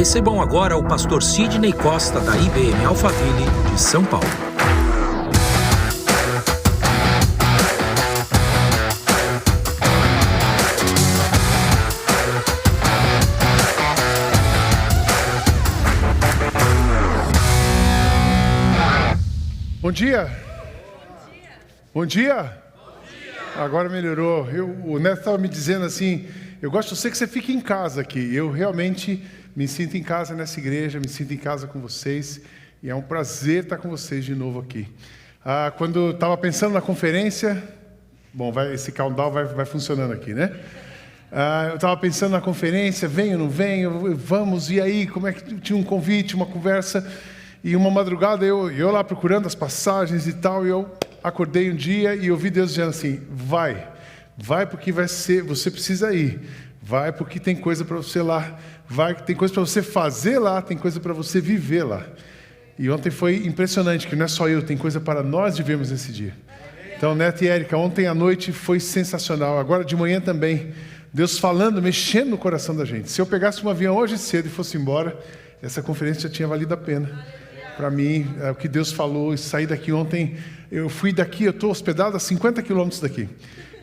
Recebam agora o pastor Sidney Costa, da IBM Alphaville, de São Paulo. Bom dia. Bom dia. Agora melhorou. O Neto estava me dizendo assim, eu gosto de você fique em casa aqui. Eu realmente me sinto em casa nessa igreja, me sinto em casa com vocês. E é um prazer estar com vocês de novo aqui. Quando eu estava pensando na conferência, esse countdown vai funcionando aqui, né? Eu estava pensando na conferência, venho, não venho, vamos, e aí? Como é que tinha um convite, uma conversa? E uma madrugada, eu lá procurando as passagens e tal, e eu acordei um dia e ouvi Deus dizendo assim, vai porque você precisa ir, vai porque tem coisa para você lá, vai que tem coisa para você fazer lá, tem coisa para você viver lá. E ontem foi impressionante, que não é só eu, tem coisa para nós vivermos nesse dia. Então, Neto e Érica, ontem à noite foi sensacional, agora de manhã também, Deus falando, mexendo no coração da gente. Se eu pegasse um avião hoje cedo e fosse embora, essa conferência já tinha valido a pena. Para mim, o que Deus falou, e saí daqui ontem, eu fui daqui, eu estou hospedado a 50 quilômetros daqui,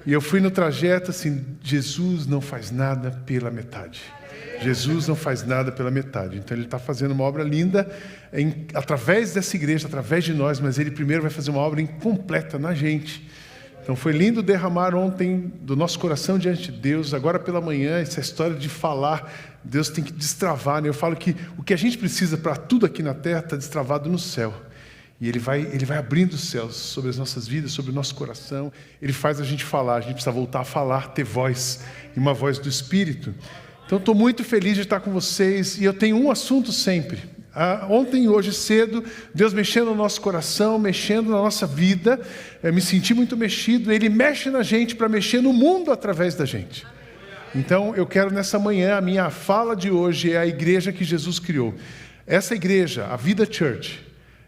e eu fui no trajeto assim, Jesus não faz nada pela metade, Jesus não faz nada pela metade, então Ele está fazendo uma obra linda, através dessa igreja, através de nós, mas Ele primeiro vai fazer uma obra incompleta na gente. Então foi lindo derramar ontem do nosso coração diante de Deus. Agora pela manhã, essa história de falar, Deus tem que destravar, né? Eu falo que o que a gente precisa para tudo aqui na terra está destravado no céu. E Ele vai abrindo os céus sobre as nossas vidas, sobre o nosso coração. Ele faz a gente falar, a gente precisa voltar a falar, ter voz, e uma voz do Espírito. Então estou muito feliz de estar com vocês, e eu tenho um assunto sempre. Ontem e hoje cedo, Deus mexendo no nosso coração, mexendo na nossa vida, eu me senti muito mexido. Ele mexe na gente para mexer no mundo através da gente. Então eu quero nessa manhã, a minha fala de hoje é a igreja que Jesus criou. Essa igreja, a Vida Church,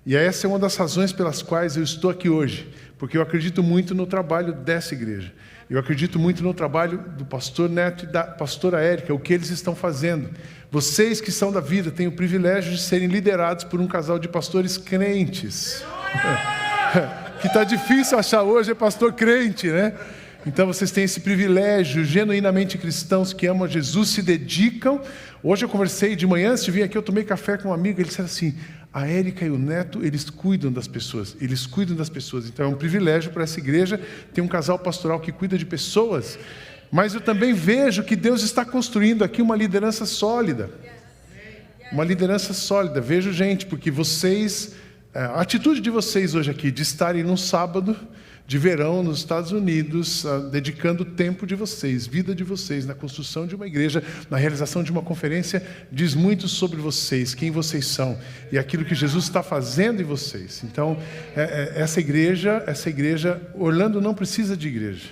e essa é uma das razões pelas quais eu estou aqui hoje, porque eu acredito muito no trabalho dessa igreja. Eu acredito muito no trabalho do pastor Neto e da pastora Érica, o que eles estão fazendo. Vocês que são da vida têm o privilégio de serem liderados por um casal de pastores crentes. Que está difícil achar hoje é pastor crente, né? Então vocês têm esse privilégio, genuinamente cristãos que amam a Jesus, se dedicam. Hoje eu conversei de manhã, antes de vir aqui, eu tomei café com um amigo, ele disse assim, a Érica e o Neto, eles cuidam das pessoas. Então é um privilégio para essa igreja ter um casal pastoral que cuida de pessoas. Mas eu também vejo que Deus está construindo aqui uma liderança sólida. Uma liderança sólida. Vejo gente, porque vocês, a atitude de vocês hoje aqui, de estarem num sábado de verão nos Estados Unidos, dedicando o tempo de vocês, vida de vocês, na construção de uma igreja, na realização de uma conferência, diz muito sobre vocês, quem vocês são e aquilo que Jesus está fazendo em vocês. Então, essa igreja, Orlando não precisa de igreja,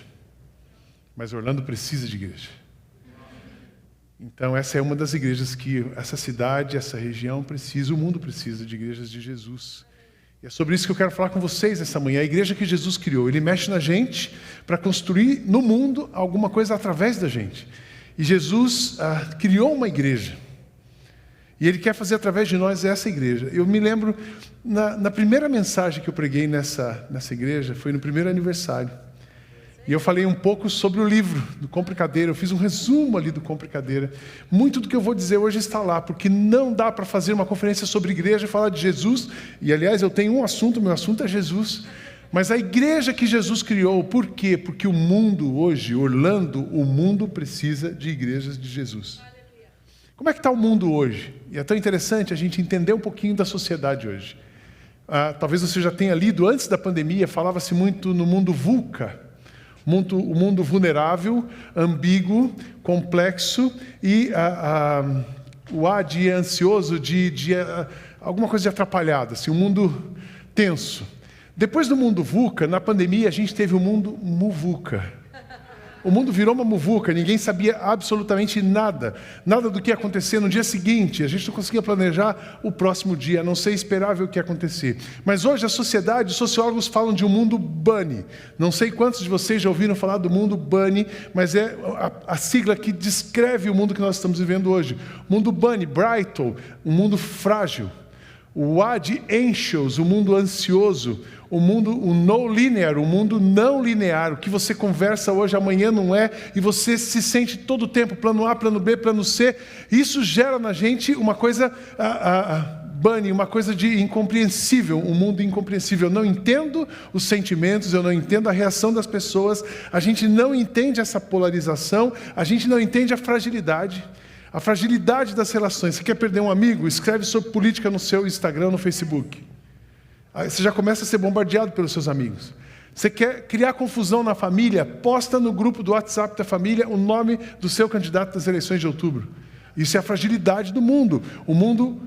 mas Orlando precisa de igreja. Então, essa é uma das igrejas que essa cidade, essa região precisa, o mundo precisa de igrejas de Jesus. E é sobre isso que eu quero falar com vocês essa manhã. A igreja que Jesus criou, Ele mexe na gente para construir no mundo alguma coisa através da gente. E Jesus criou uma igreja. E Ele quer fazer através de nós essa igreja. Eu me lembro, na primeira mensagem que eu preguei nessa igreja, foi no primeiro aniversário. E eu falei um pouco sobre o livro do Compre Cadeira. Eu fiz um resumo ali do Compre Cadeira. Muito do que eu vou dizer hoje está lá, porque não dá para fazer uma conferência sobre igreja e falar de Jesus. E, aliás, eu tenho um assunto, meu assunto é Jesus. Mas a igreja que Jesus criou, por quê? Porque o mundo hoje, Orlando, o mundo precisa de igrejas de Jesus. Como é que está o mundo hoje? E é tão interessante a gente entender um pouquinho da sociedade hoje. Talvez você já tenha lido, antes da pandemia, falava-se muito no mundo VUCA. O mundo vulnerável, ambíguo, complexo e o A de ansioso, de alguma coisa de atrapalhada, assim, um mundo tenso. Depois do mundo VUCA, na pandemia, a gente teve o mundo MUVUCA. O mundo virou uma muvuca, ninguém sabia absolutamente nada. Nada do que ia acontecer no dia seguinte. A gente não conseguia planejar o próximo dia, a não ser esperar ver o que ia acontecer. Mas hoje a sociedade, os sociólogos falam de um mundo bunny. Não sei quantos de vocês já ouviram falar do mundo bunny, mas é a sigla que descreve o mundo que nós estamos vivendo hoje. O mundo bunny, Brighton, um mundo frágil. O Ad Anxious, o mundo ansioso. O no linear, o mundo não linear, o que você conversa hoje, amanhã não é, e você se sente todo o tempo, plano A, plano B, plano C. Isso gera na gente uma coisa bunny, uma coisa de incompreensível, um mundo incompreensível. Eu não entendo os sentimentos, eu não entendo a reação das pessoas, a gente não entende essa polarização, a gente não entende a fragilidade das relações. Você quer perder um amigo? Escreve sobre política no seu Instagram, no Facebook. Aí você já começa a ser bombardeado pelos seus amigos. Você quer criar confusão na família? Posta no grupo do WhatsApp da família o nome do seu candidato das eleições de outubro. Isso é a fragilidade do mundo. O mundo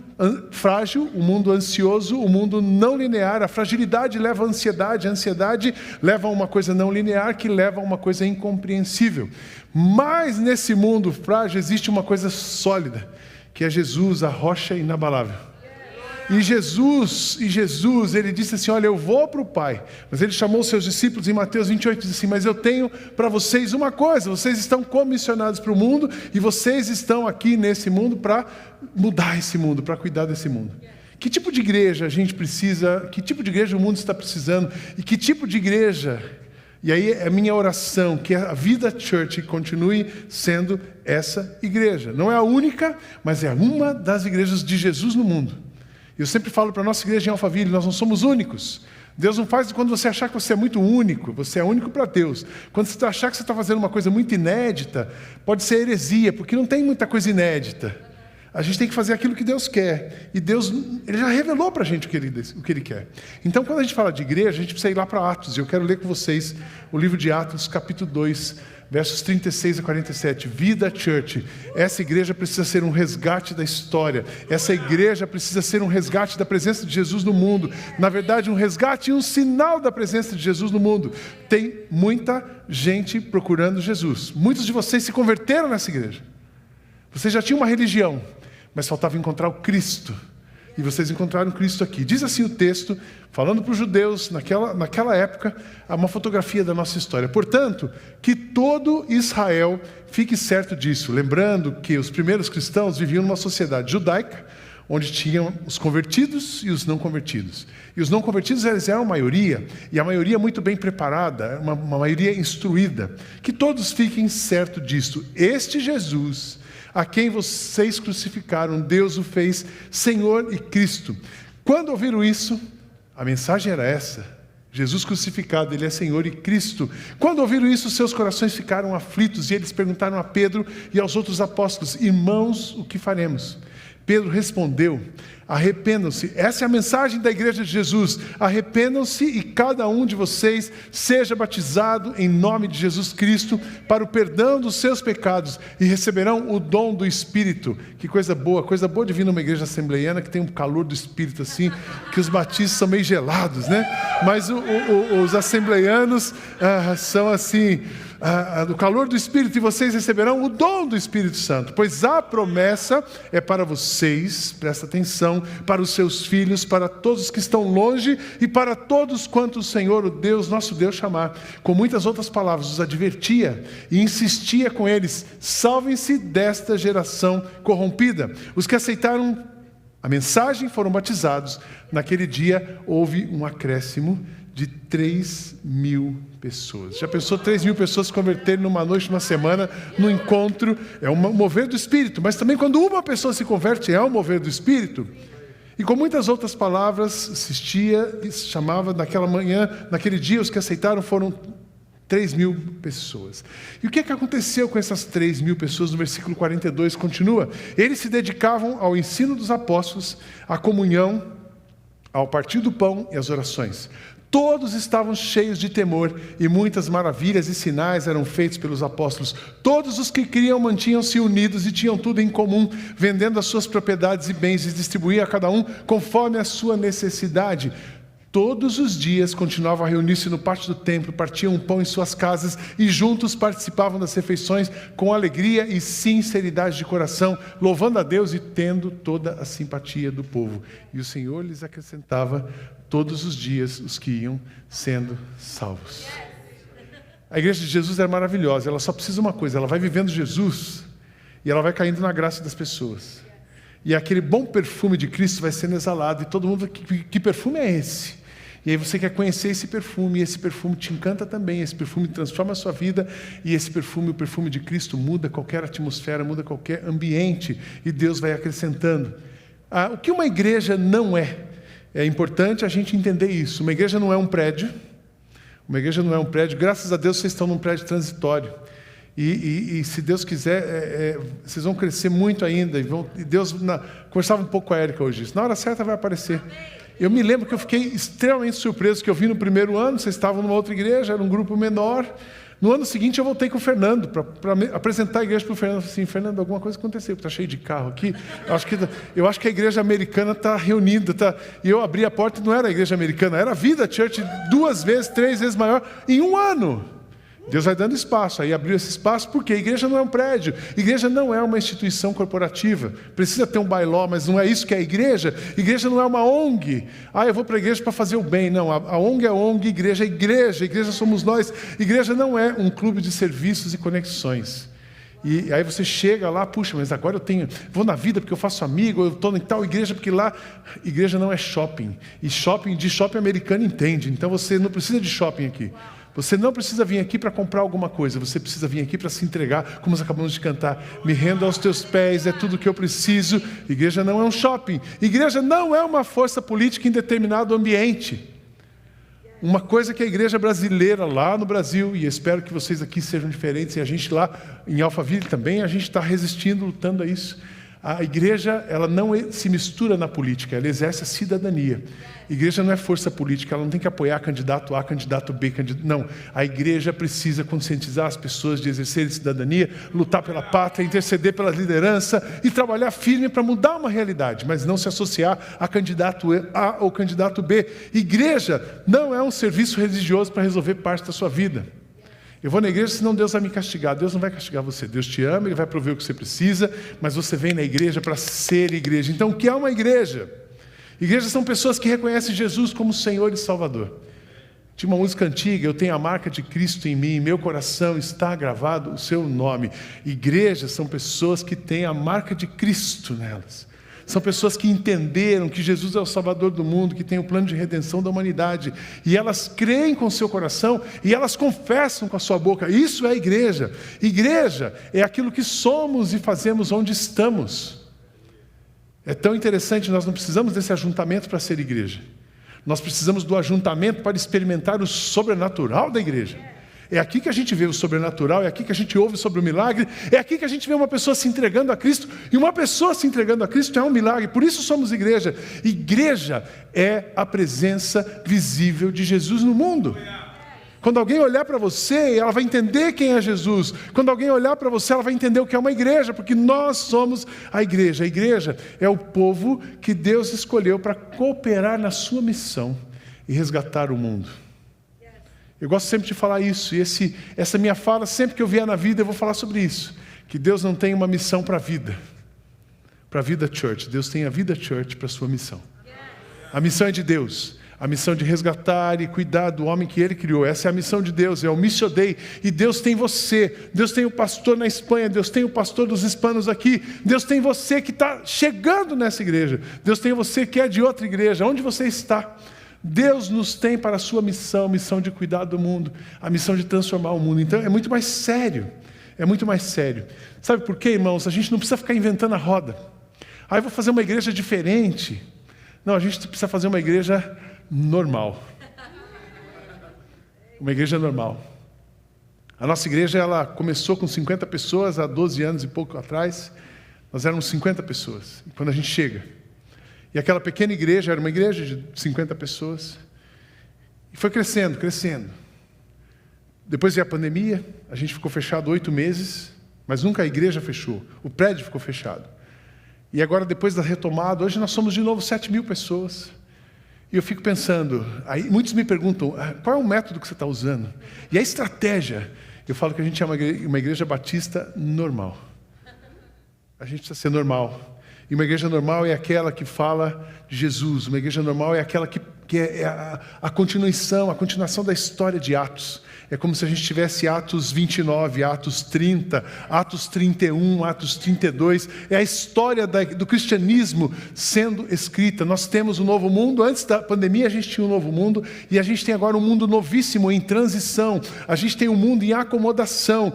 frágil, o mundo ansioso, o mundo não linear. A fragilidade leva à ansiedade, a ansiedade leva a uma coisa não linear, que leva a uma coisa incompreensível. Mas nesse mundo frágil existe uma coisa sólida, que é Jesus, a rocha inabalável. E Jesus, ele disse assim, olha, eu vou para o Pai. Mas ele chamou os seus discípulos em Mateus 28 e disse assim, mas eu tenho para vocês uma coisa, vocês estão comissionados para o mundo e vocês estão aqui nesse mundo para mudar esse mundo, para cuidar desse mundo. Que tipo de igreja a gente precisa, que tipo de igreja o mundo está precisando e que tipo de igreja, e aí é a minha oração, que a Vida Church continue sendo essa igreja. Não é a única, mas é uma das igrejas de Jesus no mundo. Eu sempre falo para a nossa igreja em Alphaville, nós não somos únicos. Deus não faz quando você achar que você é muito único, você é único para Deus. Quando você achar que você está fazendo uma coisa muito inédita, pode ser heresia, porque não tem muita coisa inédita. A gente tem que fazer aquilo que Deus quer. E Deus, Ele já revelou para a gente o que Ele quer. Então, quando a gente fala de igreja, a gente precisa ir lá para Atos. E eu quero ler com vocês o livro de Atos, capítulo 2, versos 36 a 47. Vida Church. Essa igreja precisa ser um resgate da história. Essa igreja precisa ser um resgate da presença de Jesus no mundo. Na verdade, um resgate e um sinal da presença de Jesus no mundo. Tem muita gente procurando Jesus. Muitos de vocês se converteram nessa igreja. Vocês já tinham uma religião, mas faltava encontrar o Cristo. E vocês encontraram Cristo aqui. Diz assim o texto, falando para os judeus, naquela época, há uma fotografia da nossa história. Portanto, que todo Israel fique certo disso. Lembrando que os primeiros cristãos viviam numa sociedade judaica, onde tinham os convertidos e os não convertidos. E os não convertidos, eles eram a maioria, e a maioria muito bem preparada, uma maioria instruída. Que todos fiquem certo disso. Este Jesus, a quem vocês crucificaram, Deus o fez Senhor e Cristo. Quando ouviram isso, a mensagem era essa: Jesus crucificado, Ele é Senhor e Cristo. Quando ouviram isso, seus corações ficaram aflitos, e eles perguntaram a Pedro e aos outros apóstolos: irmãos, o que faremos? Pedro respondeu: arrependam-se. Essa é a mensagem da igreja de Jesus. Arrependam-se e cada um de vocês seja batizado em nome de Jesus Cristo para o perdão dos seus pecados e receberão o dom do Espírito. Que coisa boa de vir numa igreja assembleiana que tem um calor do Espírito assim, que os batistas são meio gelados, né? Mas os assembleianos são assim, do calor do Espírito, e vocês receberão o dom do Espírito Santo, pois a promessa é para vocês, presta atenção, para os seus filhos, para todos que estão longe e para todos quantos o Senhor, o Deus, nosso Deus, chamar. Com muitas outras palavras, os advertia e insistia com eles: salvem-se desta geração corrompida. Os que aceitaram a mensagem foram batizados. Naquele dia houve um acréscimo de 3.000 pessoas. Já pensou 3.000 pessoas se converterem numa noite, numa semana, num encontro? É um mover do Espírito. Mas também quando uma pessoa se converte, é um mover do Espírito. E com muitas outras palavras, assistia e chamava naquela manhã, naquele dia, os que aceitaram foram 3.000 pessoas. E o que aconteceu com essas 3.000 pessoas? No versículo 42 continua: eles se dedicavam ao ensino dos apóstolos, à comunhão, ao partir do pão e às orações. Todos estavam cheios de temor, e muitas maravilhas e sinais eram feitos pelos apóstolos. Todos os que criam mantinham-se unidos e tinham tudo em comum, vendendo as suas propriedades e bens, e distribuíam a cada um conforme a sua necessidade. Todos os dias continuavam a reunir-se no pátio do templo, partiam o pão em suas casas e juntos participavam das refeições com alegria e sinceridade de coração, louvando a Deus e tendo toda a simpatia do povo. E o Senhor lhes acrescentava todos os dias os que iam sendo salvos. A igreja de Jesus era maravilhosa, ela só precisa de uma coisa, ela vai vivendo Jesus e ela vai caindo na graça das pessoas. E aquele bom perfume de Cristo vai sendo exalado e todo mundo, que perfume é esse? E aí você quer conhecer esse perfume, e esse perfume te encanta também, esse perfume transforma a sua vida, e esse perfume, o perfume de Cristo, muda qualquer atmosfera, muda qualquer ambiente, e Deus vai acrescentando. O que uma igreja não é? É importante a gente entender isso. Uma igreja não é um prédio, graças a Deus vocês estão num prédio transitório. E se Deus quiser, vocês vão crescer muito ainda. Conversava um pouco com a Érica hoje disso. Na hora certa vai aparecer. Eu me lembro que eu fiquei extremamente surpreso, que eu vim no primeiro ano, vocês estavam numa outra igreja, era um grupo menor. No ano seguinte eu voltei com o Fernando, para apresentar a igreja para o Fernando. Eu falei assim, Fernando, alguma coisa aconteceu, está cheio de carro aqui. Eu acho que a igreja americana está reunida. E eu abri a porta e não era a igreja americana, era a Vida Church 2 vezes, 3 vezes maior, em um ano. Deus vai dando espaço, aí abriu esse espaço, porque a igreja não é um prédio, a igreja não é uma instituição corporativa, precisa ter um bylaw, mas não é isso que é a igreja não é uma ONG, eu vou para a igreja para fazer o bem, não, a ONG é ONG, igreja é igreja, a igreja somos nós, a igreja não é um clube de serviços e conexões. E aí você chega lá, puxa, mas agora vou na vida porque eu faço amigo, eu estou em tal igreja, porque lá, igreja não é shopping, e shopping americano entende, então você não precisa de shopping aqui. Você não precisa vir aqui para comprar alguma coisa, você precisa vir aqui para se entregar, como nós acabamos de cantar. Me rendo aos teus pés, é tudo o que eu preciso. Igreja não é um shopping. Igreja não é uma força política em determinado ambiente. Uma coisa que a igreja brasileira lá no Brasil, e espero que vocês aqui sejam diferentes, e a gente lá em Alphaville também, a gente está resistindo, lutando a isso. A igreja, ela não se mistura na política, ela exerce a cidadania. A igreja não é força política, ela não tem que apoiar candidato A, candidato B, não. A igreja precisa conscientizar as pessoas de exercer cidadania, lutar pela pátria, interceder pela liderança e trabalhar firme para mudar uma realidade, mas não se associar a candidato A ou candidato B. Igreja não é um serviço religioso para resolver parte da sua vida. Eu vou na igreja, senão Deus vai me castigar. Deus não vai castigar você. Deus te ama, Ele vai prover o que você precisa, mas você vem na igreja para ser igreja. Então, o que é uma igreja? Igrejas são pessoas que reconhecem Jesus como Senhor e Salvador. Tinha uma música antiga, eu tenho a marca de Cristo em mim, em meu coração está gravado o seu nome. Igrejas são pessoas que têm a marca de Cristo nelas. São pessoas que entenderam que Jesus é o Salvador do mundo, que tem o plano de redenção da humanidade. E elas creem com o seu coração e elas confessam com a sua boca. Isso é a igreja. Igreja é aquilo que somos e fazemos onde estamos. É tão interessante, nós não precisamos desse ajuntamento para ser igreja. Nós precisamos do ajuntamento para experimentar o sobrenatural da igreja. É aqui que a gente vê o sobrenatural, é aqui que a gente ouve sobre o milagre, é aqui que a gente vê uma pessoa se entregando a Cristo, e uma pessoa se entregando a Cristo é um milagre, por isso somos igreja. Igreja é a presença visível de Jesus no mundo. Quando alguém olhar para você, ela vai entender quem é Jesus. Quando alguém olhar para você, ela vai entender o que é uma igreja, porque nós somos a igreja. A igreja é o povo que Deus escolheu para cooperar na sua missão e resgatar o mundo. Eu gosto sempre de falar isso, e essa minha fala, sempre que eu vier na vida, eu vou falar sobre isso. Que Deus não tem uma missão para a Vida Church. Deus tem a Vida Church para a sua missão. A missão é de Deus. A missão de resgatar e cuidar do homem que Ele criou. Essa é a missão de Deus, é o Missio Dei. E Deus tem você, Deus tem o pastor na Espanha, Deus tem o pastor dos hispanos aqui, Deus tem você que está chegando nessa igreja, Deus tem você que é de outra igreja, onde você está. Deus nos tem para a sua missão, missão de cuidar do mundo, a missão de transformar o mundo. Então é muito mais sério, Sabe por quê, irmãos? A gente não precisa ficar inventando a roda. Eu vou fazer uma igreja diferente. Não, a gente precisa fazer uma igreja normal. Uma igreja normal. A nossa igreja, ela começou com 50 pessoas há 12 anos e pouco atrás. Nós éramos 50 pessoas. E quando a gente chega, e aquela pequena igreja era uma igreja de 50 pessoas. E foi crescendo. Depois veio a pandemia, a gente ficou fechado 8 meses, mas nunca a igreja fechou. O prédio ficou fechado. E agora, depois da retomada, hoje nós somos de novo 7.000 pessoas. E eu fico pensando, aí muitos me perguntam, qual é o método que você está usando? E a estratégia, eu falo que a gente é uma igreja batista normal. A gente precisa ser normal. E uma igreja normal é aquela que fala de Jesus. Uma igreja normal é aquela que é a continuação da história de Atos. É como se a gente tivesse Atos 29, Atos 30, Atos 31, Atos 32. É a história do cristianismo sendo escrita. Nós temos um novo mundo. Antes da pandemia a gente tinha um novo mundo. E a gente tem agora um mundo novíssimo, em transição. A gente tem um mundo em acomodação.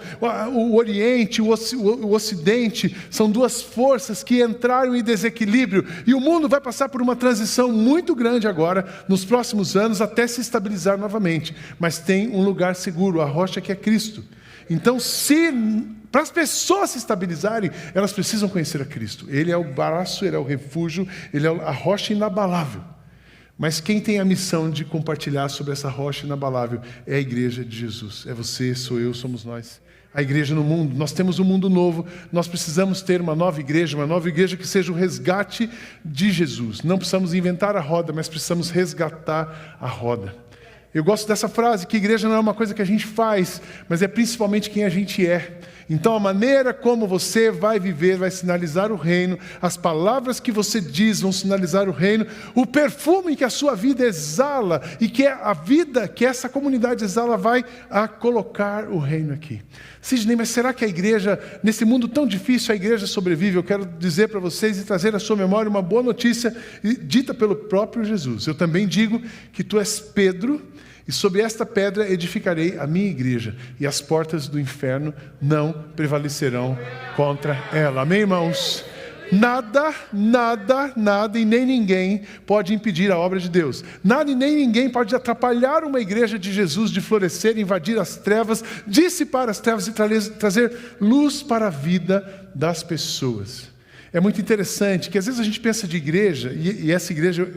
O Oriente, o Ocidente, são duas forças que entraram em desequilíbrio. E o mundo vai passar por uma transição muito grande agora, nos próximos anos, até se estabilizar novamente. Mas tem um lugar seguro, a rocha que é Cristo. Então, para as pessoas se estabilizarem, elas precisam conhecer a Cristo. Ele é o braço, ele é o refúgio, ele é a rocha inabalável. Mas quem tem a missão de compartilhar sobre essa rocha inabalável é a igreja de Jesus. É você, sou eu, somos nós. A igreja no mundo. Nós temos um mundo novo. Nós precisamos ter uma nova igreja que seja o resgate de Jesus. Não precisamos inventar a roda, mas precisamos resgatar a roda. Eu gosto dessa frase, que igreja não é uma coisa que a gente faz, mas é principalmente quem a gente é. Então a maneira como você vai viver vai sinalizar o reino, as palavras que você diz vão sinalizar o reino, o perfume que a sua vida exala e que a vida que essa comunidade exala vai colocar o reino aqui. Sidney, mas será que a igreja, nesse mundo tão difícil, a igreja sobrevive? Eu quero dizer para vocês e trazer à sua memória uma boa notícia dita pelo próprio Jesus. Eu também digo que tu és Pedro, e sobre esta pedra edificarei a minha igreja, e as portas do inferno não prevalecerão contra ela. Amém, irmãos? Nada e nem ninguém pode impedir a obra de Deus. Nada e nem ninguém pode atrapalhar uma igreja de Jesus de florescer, invadir as trevas, dissipar as trevas e trazer luz para a vida das pessoas. É muito interessante que às vezes a gente pensa de igreja, e essa igreja,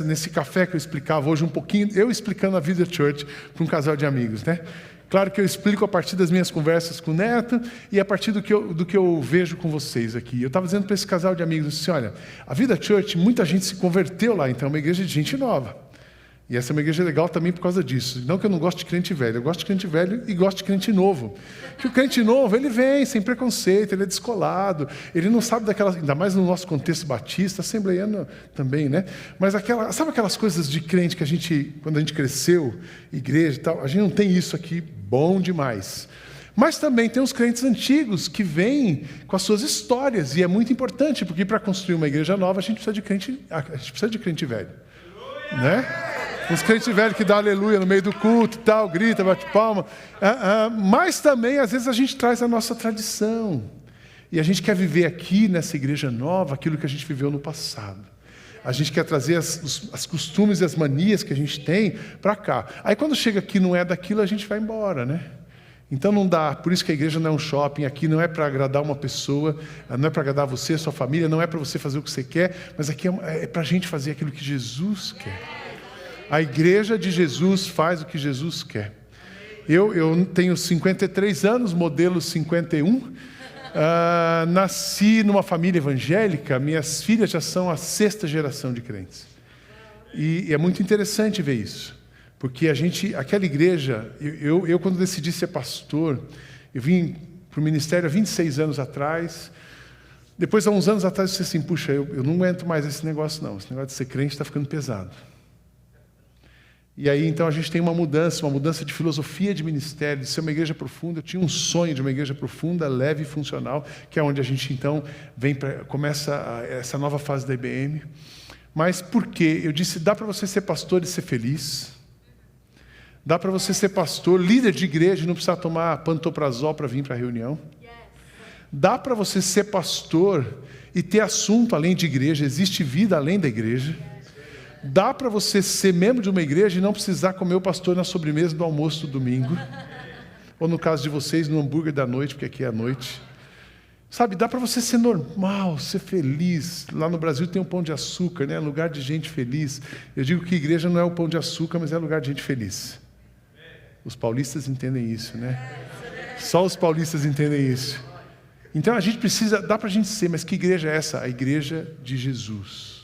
nesse café que eu explicava hoje um pouquinho, eu explicando a Vida Church para um casal de amigos, né? Claro que eu explico a partir das minhas conversas com o Neto e a partir do que eu vejo com vocês aqui. Eu estava dizendo para esse casal de amigos, assim, olha, a Vida Church, muita gente se converteu lá, então é uma igreja de gente nova. E essa é uma igreja legal também por causa disso. Não que eu não gosto de crente velho, eu gosto de crente velho e gosto de crente novo. Que o crente novo, ele vem sem preconceito, ele é descolado, ele não sabe daquelas, ainda mais no nosso contexto batista, assembleiano também, né? Mas sabe aquelas coisas de crente que a gente, quando a gente cresceu, igreja e tal, a gente não tem isso aqui, bom demais. Mas também tem os crentes antigos que vêm com as suas histórias, e é muito importante, porque para construir uma igreja nova, a gente precisa de crente velho, né? Os crentes velhos que dão aleluia no meio do culto e tal, grita, bate palma. Mas também, às vezes, a gente traz a nossa tradição. E a gente quer viver aqui, nessa igreja nova, aquilo que a gente viveu no passado. A gente quer trazer as costumes e as manias que a gente tem para cá. Aí, quando chega aqui não é daquilo, a gente vai embora, né? Então não dá, por isso que a igreja não é um shopping, aqui não é para agradar uma pessoa, não é para agradar você, sua família, não é para você fazer o que você quer, mas aqui é para a gente fazer aquilo que Jesus quer. A igreja de Jesus faz o que Jesus quer. Eu tenho 53 anos, modelo 51. Nasci numa família evangélica, minhas filhas já são a 6ª geração de crentes. E é muito interessante ver isso. Porque aquela igreja, eu quando decidi ser pastor, eu vim para o ministério há 26 anos atrás. Depois, há uns anos atrás, eu disse assim, puxa, eu não aguento mais esse negócio não. Esse negócio de ser crente está ficando pesado. E aí, então, a gente tem uma mudança de filosofia de ministério, de ser uma igreja profunda. Eu tinha um sonho de uma igreja profunda, leve e funcional, que é onde a gente, então, começa essa nova fase da IBM. Mas por quê? Eu disse, dá para você ser pastor e ser feliz. Dá para você ser pastor, líder de igreja, e não precisar tomar pantoprazol para vir para a reunião. Dá para você ser pastor e ter assunto além de igreja, existe vida além da igreja. Dá para você ser membro de uma igreja e não precisar comer o pastor na sobremesa do almoço do domingo. Ou no caso de vocês, no hambúrguer da noite, porque aqui é a noite. Sabe, dá para você ser normal, ser feliz. Lá no Brasil tem o pão de açúcar, né? Lugar de gente feliz. Eu digo que igreja não é o pão de açúcar, mas é lugar de gente feliz. Os paulistas entendem isso, né? Só os paulistas entendem isso. Então a gente precisa, dá para a gente ser, mas que igreja é essa? A igreja de Jesus.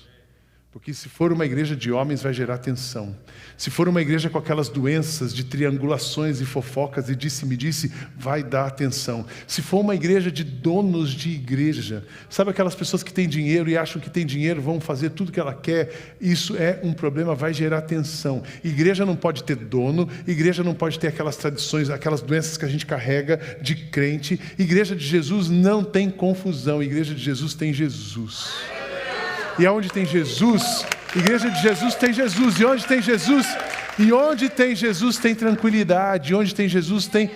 Porque se for uma igreja de homens, vai gerar tensão. Se for uma igreja com aquelas doenças de triangulações e fofocas e disse-me-disse, vai dar tensão. Se for uma igreja de donos de igreja, sabe aquelas pessoas que têm dinheiro e acham que têm dinheiro, vão fazer tudo que ela quer, isso é um problema, vai gerar tensão. Igreja não pode ter dono, igreja não pode ter aquelas tradições, aquelas doenças que a gente carrega de crente. Igreja de Jesus não tem confusão, igreja de Jesus tem Jesus. E aonde tem Jesus, igreja de Jesus tem Jesus. E onde tem Jesus, tem tranquilidade. E onde tem Jesus tem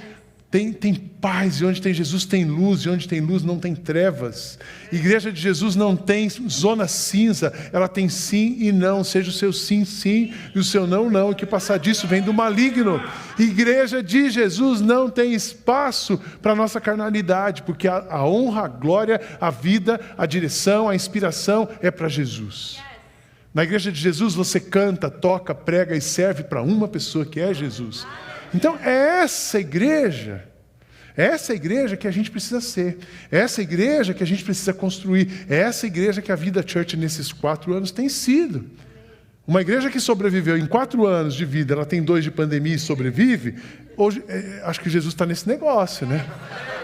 paz. E onde tem Jesus tem luz. E onde tem luz não tem trevas. Igreja de Jesus não tem zona cinza. Ela tem sim e não. Seja o seu sim, sim e o seu não, não. E que passar disso vem do maligno. Igreja de Jesus não tem espaço para a nossa carnalidade. Porque a honra, a glória, a vida, a direção, a inspiração é para Jesus. Na igreja de Jesus você canta, toca, prega e serve para uma pessoa que é Jesus. Então é essa igreja que a gente precisa ser. É essa igreja que a gente precisa construir. É essa igreja que a Vida Church nesses 4 anos tem sido. Uma igreja que sobreviveu em 4 anos de vida, ela tem 2 de pandemia e sobrevive. Hoje, acho que Jesus está nesse negócio, né?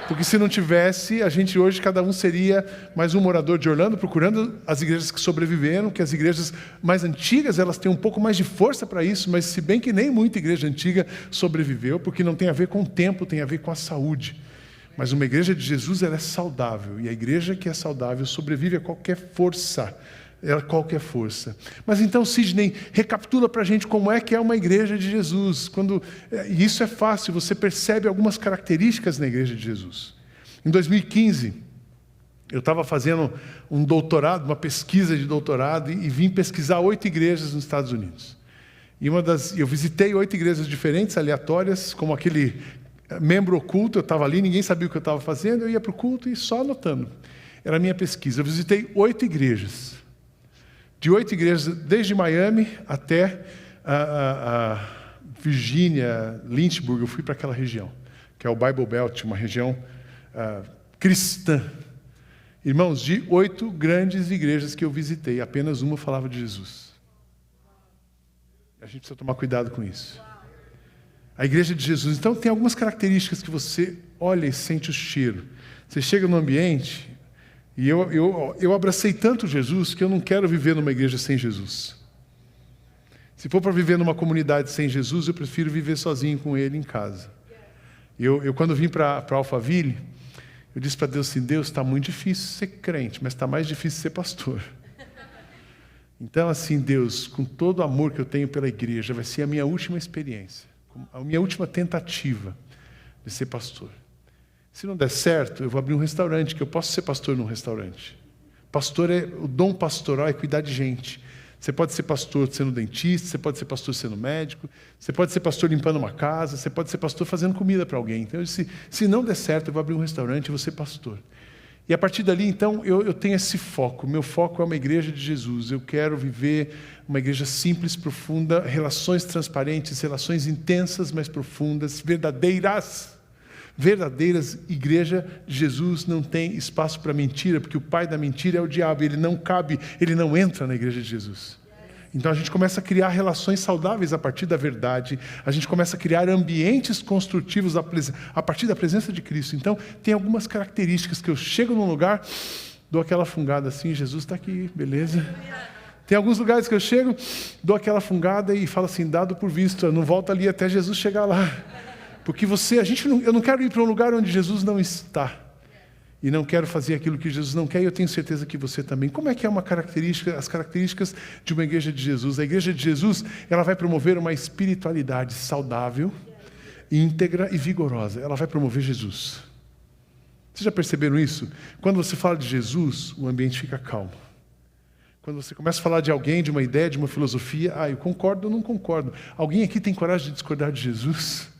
Porque se não tivesse, a gente hoje, cada um seria mais um morador de Orlando, procurando as igrejas que sobreviveram, que as igrejas mais antigas, elas têm um pouco mais de força para isso, mas se bem que nem muita igreja antiga sobreviveu, porque não tem a ver com o tempo, tem a ver com a saúde. Mas uma igreja de Jesus, ela é saudável, e a igreja que é saudável sobrevive a qualquer força. Qualquer força. Mas então, Sidney, recapitula para a gente como é que é uma igreja de Jesus. E isso é fácil, você percebe algumas características na igreja de Jesus. Em 2015, eu estava fazendo um doutorado, uma pesquisa de doutorado, e vim pesquisar 8 igrejas nos Estados Unidos. E eu visitei 8 igrejas diferentes, aleatórias, como aquele membro oculto, eu estava ali, ninguém sabia o que eu estava fazendo, eu ia para o culto e só anotando. Era a minha pesquisa. Eu visitei 8 igrejas. De 8 igrejas, desde Miami até a Virgínia, Lynchburg, eu fui para aquela região, que é o Bible Belt, uma região cristã. Irmãos, de 8 grandes igrejas que eu visitei, apenas uma falava de Jesus. A gente precisa tomar cuidado com isso. A igreja de Jesus, então, tem algumas características que você olha e sente o cheiro. Você chega no ambiente... E eu abracei tanto Jesus que eu não quero viver numa igreja sem Jesus. Se for para viver numa comunidade sem Jesus, eu prefiro viver sozinho com Ele em casa. Eu quando vim para Alphaville, eu disse para Deus assim, Deus, está muito difícil ser crente, mas está mais difícil ser pastor. Então assim, Deus, com todo o amor que eu tenho pela igreja, vai ser a minha última experiência, a minha última tentativa de ser pastor. Se não der certo, eu vou abrir um restaurante, que eu posso ser pastor num restaurante. O dom pastoral é cuidar de gente. Você pode ser pastor sendo dentista, você pode ser pastor sendo médico, você pode ser pastor limpando uma casa, você pode ser pastor fazendo comida para alguém. Então, se não der certo, eu vou abrir um restaurante e vou ser pastor. E a partir dali, então, eu tenho esse foco. Meu foco é uma igreja de Jesus. Eu quero viver uma igreja simples, profunda, relações transparentes, relações intensas, mas profundas, verdadeiras. Igreja de Jesus não tem espaço para mentira, porque o pai da mentira é o diabo, ele não cabe, ele não entra na igreja de Jesus. Então a gente começa a criar relações saudáveis a partir da verdade, a gente começa a criar ambientes construtivos a partir da presença de Cristo. Então tem algumas características que eu chego num lugar, dou aquela fungada assim, Jesus está aqui, beleza? Tem alguns lugares que eu chego, dou aquela fungada e falo assim, dado por visto, eu não volto ali até Jesus chegar lá. Porque eu não quero ir para um lugar onde Jesus não está. E não quero fazer aquilo que Jesus não quer, e eu tenho certeza que você também. Como é que é as características de uma igreja de Jesus? A igreja de Jesus, ela vai promover uma espiritualidade saudável, íntegra e vigorosa. Ela vai promover Jesus. Vocês já perceberam isso? Quando você fala de Jesus, o ambiente fica calmo. Quando você começa a falar de alguém, de uma ideia, de uma filosofia, eu concordo ou não concordo. Alguém aqui tem coragem de discordar de Jesus?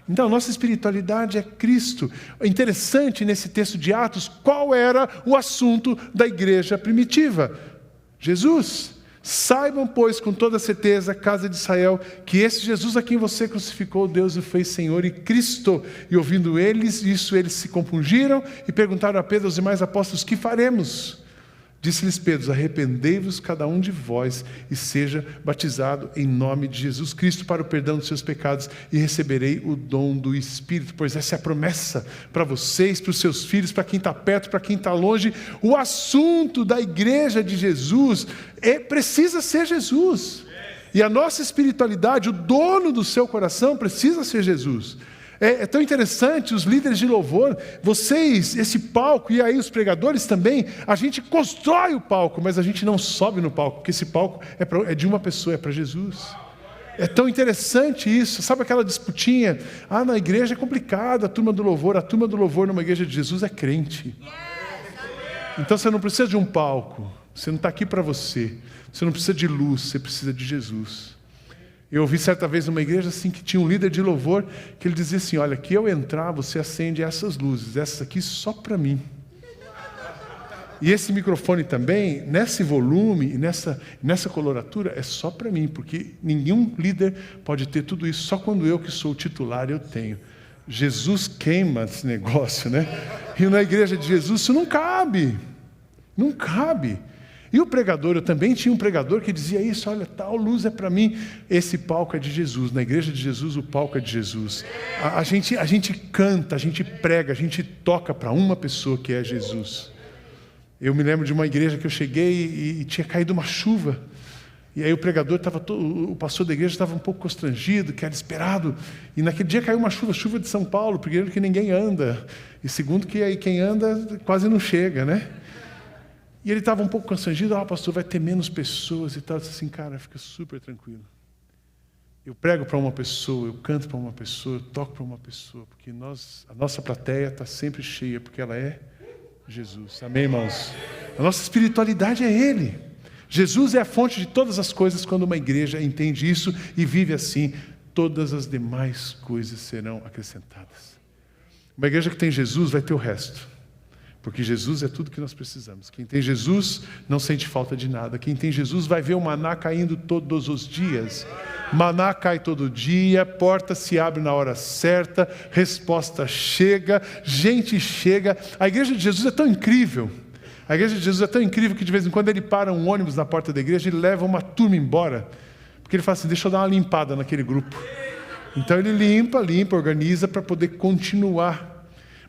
Então, a nossa espiritualidade é Cristo. Interessante nesse texto de Atos, qual era o assunto da igreja primitiva? Jesus. Saibam, pois, com toda certeza, casa de Israel, que esse Jesus a quem você crucificou, Deus o fez Senhor e Cristo. E ouvindo eles se compungiram e perguntaram a Pedro e aos demais apóstolos, que faremos? Disse-lhes Pedro: arrependei-vos cada um de vós e seja batizado em nome de Jesus Cristo para o perdão dos seus pecados e receberei o dom do Espírito. Pois essa é a promessa para vocês, para os seus filhos, para quem está perto, para quem está longe. O assunto da igreja de Jesus precisa ser Jesus. E a nossa espiritualidade, o dono do seu coração precisa ser Jesus. É tão interessante, os líderes de louvor, vocês, esse palco, e aí os pregadores também, a gente constrói o palco, mas a gente não sobe no palco, porque esse palco é de uma pessoa, é para Jesus. É tão interessante isso, sabe aquela disputinha? Na igreja é complicado, a turma do louvor numa igreja de Jesus é crente. Então você não precisa de um palco, você não está aqui para você não precisa de luz, você precisa de Jesus. Eu ouvi certa vez numa igreja assim, que tinha um líder de louvor, que ele dizia assim: olha, aqui eu entrar, você acende essas luzes, essas aqui só para mim. E esse microfone também, nesse volume e nessa coloratura, é só para mim, porque nenhum líder pode ter tudo isso, só quando eu que sou o titular eu tenho. Jesus queima esse negócio, né? E na igreja de Jesus isso não cabe. Não cabe. E o pregador, eu também tinha um pregador que dizia isso: olha, tal luz é para mim, esse palco é de Jesus, na igreja de Jesus o palco é de Jesus. A gente canta, a gente prega, a gente toca para uma pessoa que é Jesus. Eu me lembro de uma igreja que eu cheguei e tinha caído uma chuva, e aí o pregador o pastor da igreja estava um pouco constrangido, que era esperado, e naquele dia caiu uma chuva de São Paulo, primeiro que ninguém anda, e segundo que aí quem anda quase não chega, né? E ele estava um pouco constrangido: pastor, vai ter menos pessoas e tal. Eu disse assim: cara, fica super tranquilo. Eu prego para uma pessoa, eu canto para uma pessoa, eu toco para uma pessoa, porque a nossa plateia está sempre cheia, porque ela é Jesus. Amém, irmãos? A nossa espiritualidade é Ele. Jesus é a fonte de todas as coisas. Quando uma igreja entende isso e vive assim, todas as demais coisas serão acrescentadas. Uma igreja que tem Jesus vai ter o resto. Porque Jesus é tudo que nós precisamos. Quem tem Jesus não sente falta de nada. Quem tem Jesus vai ver o maná caindo todos os dias. Maná cai todo dia, porta se abre na hora certa, resposta chega, gente chega. A igreja de Jesus é tão incrível. A igreja de Jesus é tão incrível que de vez em quando ele para um ônibus na porta da igreja e leva uma turma embora. Porque ele fala assim: deixa eu dar uma limpada naquele grupo. Então ele limpa, organiza para poder continuar.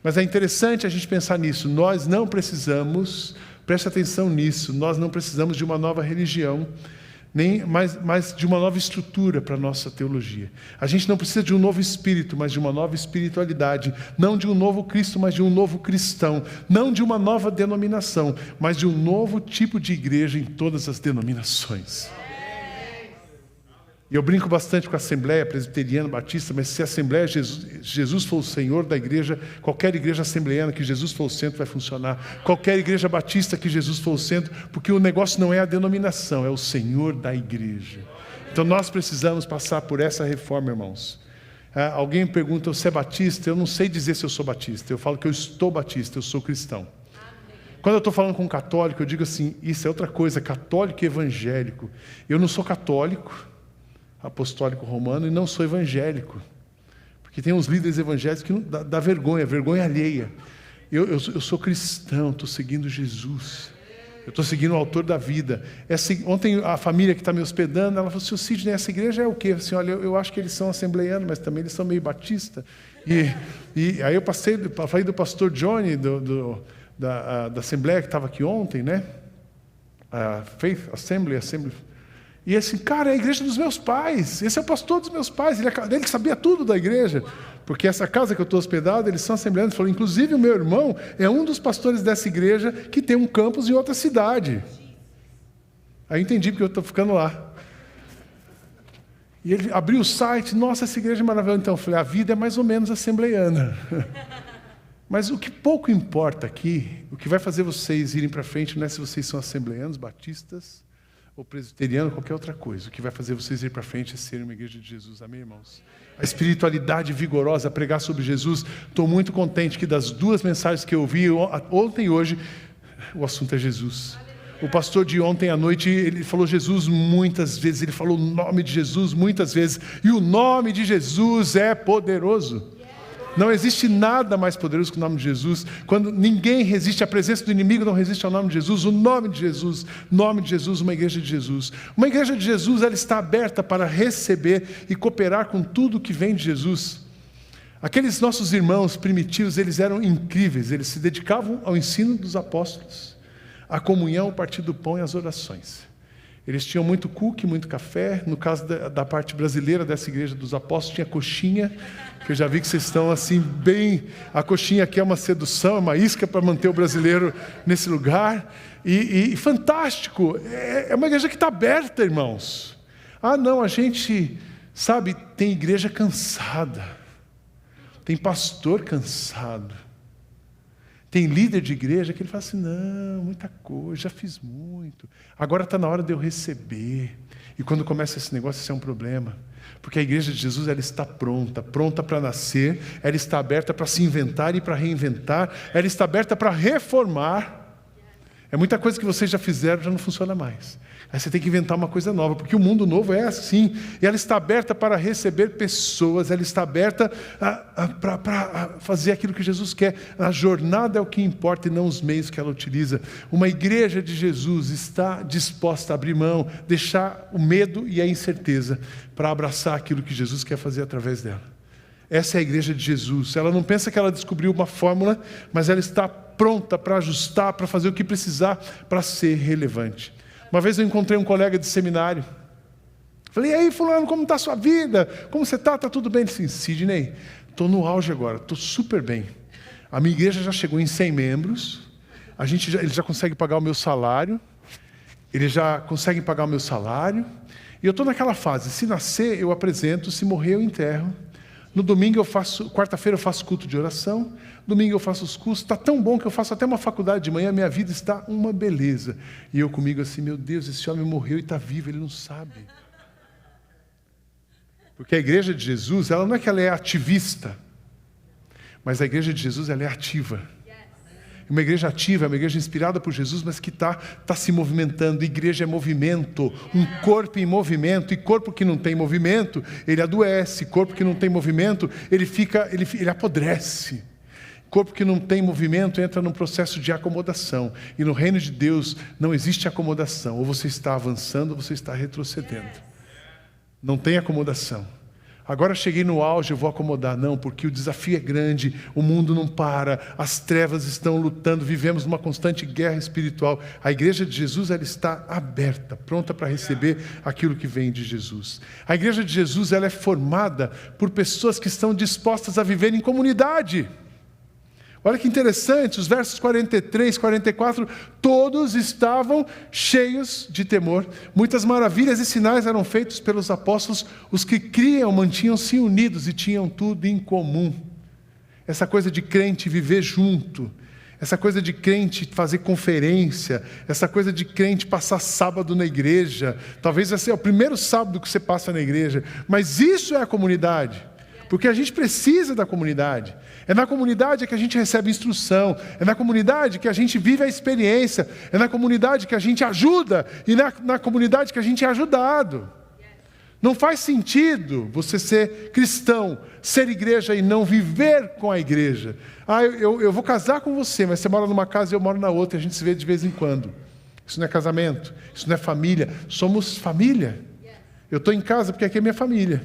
Mas é interessante a gente pensar nisso. Nós não precisamos, preste atenção nisso, nós não precisamos de uma nova religião, nem mais de uma nova estrutura para a nossa teologia. A gente não precisa de um novo espírito, mas de uma nova espiritualidade. Não de um novo Cristo, mas de um novo cristão. Não de uma nova denominação, mas de um novo tipo de igreja em todas as denominações. E eu brinco bastante com a Assembleia Presbiteriana Batista, mas se a Assembleia Jesus for o Senhor da igreja, qualquer igreja assembleiana que Jesus for o centro vai funcionar. Qualquer igreja batista que Jesus for o centro, porque o negócio não é a denominação, é o Senhor da igreja. Então nós precisamos passar por essa reforma, irmãos. Alguém me pergunta: você é batista? Eu não sei dizer se eu sou batista. Eu falo que eu estou batista, eu sou cristão. Quando eu estou falando com um católico, eu digo assim: isso é outra coisa, católico e evangélico. Eu não sou católico apostólico romano e não sou evangélico, porque tem uns líderes evangélicos que dá vergonha alheia. Eu sou cristão, estou seguindo Jesus, eu estou seguindo o autor da vida. Ontem a família que está me hospedando, ela falou assim: o Sidney, essa igreja é o quê? Assim, olha, eu acho que eles são assembleianos, mas também eles são meio batista. E aí eu falei do pastor Johnny da Assembleia que estava aqui ontem, né? A Faith Assembly. E assim, cara, é a igreja dos meus pais, esse é o pastor dos meus pais, ele sabia tudo da igreja, porque essa casa que eu estou hospedado, eles são assembleanos. Ele falou: inclusive o meu irmão é um dos pastores dessa igreja que tem um campus em outra cidade. Aí eu entendi porque eu estou ficando lá. E ele abriu o site: nossa, essa igreja é maravilhosa. Então eu falei: a vida é mais ou menos assembleiana. Mas o que pouco importa aqui, o que vai fazer vocês irem para frente não é se vocês são assembleianos, batistas, ou presbiteriano, qualquer outra coisa. O que vai fazer vocês ir para frente é serem uma igreja de Jesus. Amém, irmãos? A espiritualidade vigorosa, pregar sobre Jesus. Estou muito contente que das duas mensagens que eu ouvi ontem e hoje, o assunto é Jesus. O pastor de ontem à noite, ele falou Jesus muitas vezes, ele falou o nome de Jesus muitas vezes, e o nome de Jesus é poderoso. Não existe nada mais poderoso que o nome de Jesus. Quando ninguém resiste, a presença do inimigo não resiste ao nome de Jesus. O nome de Jesus, uma igreja de Jesus. Uma igreja de Jesus, ela está aberta para receber e cooperar com tudo que vem de Jesus. Aqueles nossos irmãos primitivos, eles eram incríveis. Eles se dedicavam ao ensino dos apóstolos, à comunhão, ao partir do pão e às orações. Eles tinham muito cookie, muito café. No caso da parte brasileira dessa igreja dos apóstolos, tinha coxinha, que eu já vi que vocês estão assim bem... A coxinha aqui é uma sedução, é uma isca para manter o brasileiro nesse lugar. E fantástico, é uma igreja que está aberta, irmãos. Ah, não, a gente, sabe, tem igreja cansada. Tem pastor cansado. Tem líder de igreja que ele fala assim, não, muita coisa, já fiz muito. Agora está na hora de eu receber. E quando começa esse negócio, isso é um problema. Porque a igreja de Jesus, ela está pronta para nascer, ela está aberta para se inventar e para reinventar, ela está aberta para reformar. É muita coisa que vocês já fizeram, já não funciona mais. Aí você tem que inventar uma coisa nova, porque o mundo novo é assim. E ela está aberta para receber pessoas, ela está aberta para fazer aquilo que Jesus quer. A jornada é o que importa e não os meios que ela utiliza. Uma igreja de Jesus está disposta a abrir mão, deixar o medo e a incerteza para abraçar aquilo que Jesus quer fazer através dela. Essa é a igreja de Jesus. Ela não pensa que ela descobriu uma fórmula, mas ela está pronta para ajustar, para fazer o que precisar para ser relevante. Uma vez eu encontrei um colega de seminário. Falei, e aí fulano, como está a sua vida? Como você está? Está tudo bem? Ele disse, Sidney, estou no auge agora, estou super bem. A minha igreja já chegou em 100 membros, ele já consegue pagar o meu salário, eles já conseguem pagar o meu salário, e eu estou naquela fase, se nascer eu apresento, se morrer eu enterro. No domingo quarta-feira eu faço culto de oração, domingo eu faço os cursos, está tão bom que eu faço até uma faculdade de manhã, minha vida está uma beleza. E eu comigo assim, meu Deus, esse homem morreu e está vivo, ele não sabe. Porque a igreja de Jesus, ela não é que ela é ativista, mas a igreja de Jesus, ela é ativa. Uma igreja ativa, é uma igreja inspirada por Jesus, mas que está se movimentando. Igreja é movimento, um corpo em movimento, e corpo que não tem movimento, ele adoece. Corpo que não tem movimento, ele apodrece. Corpo que não tem movimento entra num processo de acomodação. E no reino de Deus não existe acomodação. Ou você está avançando ou você está retrocedendo. Não tem acomodação. Agora cheguei no auge, eu vou acomodar. Não, porque o desafio é grande, o mundo não para, as trevas estão lutando, vivemos numa constante guerra espiritual. A igreja de Jesus, ela está aberta, pronta para receber aquilo que vem de Jesus. A igreja de Jesus, ela é formada por pessoas que estão dispostas a viver em comunidade. Olha que interessante, os versos 43, 44, todos estavam cheios de temor. Muitas maravilhas e sinais eram feitos pelos apóstolos. Os que criam mantinham-se unidos e tinham tudo em comum. Essa coisa de crente viver junto, essa coisa de crente fazer conferência, essa coisa de crente passar sábado na igreja. Talvez esse é o primeiro sábado que você passa na igreja, mas isso é a comunidade. Porque a gente precisa da comunidade. É na comunidade que a gente recebe instrução. É na comunidade que a gente vive a experiência. É na comunidade que a gente ajuda. E na comunidade que a gente é ajudado. Não faz sentido você ser cristão, ser igreja e não viver com a igreja. Eu vou casar com você, mas você mora numa casa e eu moro na outra. E a gente se vê de vez em quando. Isso não é casamento. Isso não é família. Somos família. Eu estou em casa porque aqui é minha família.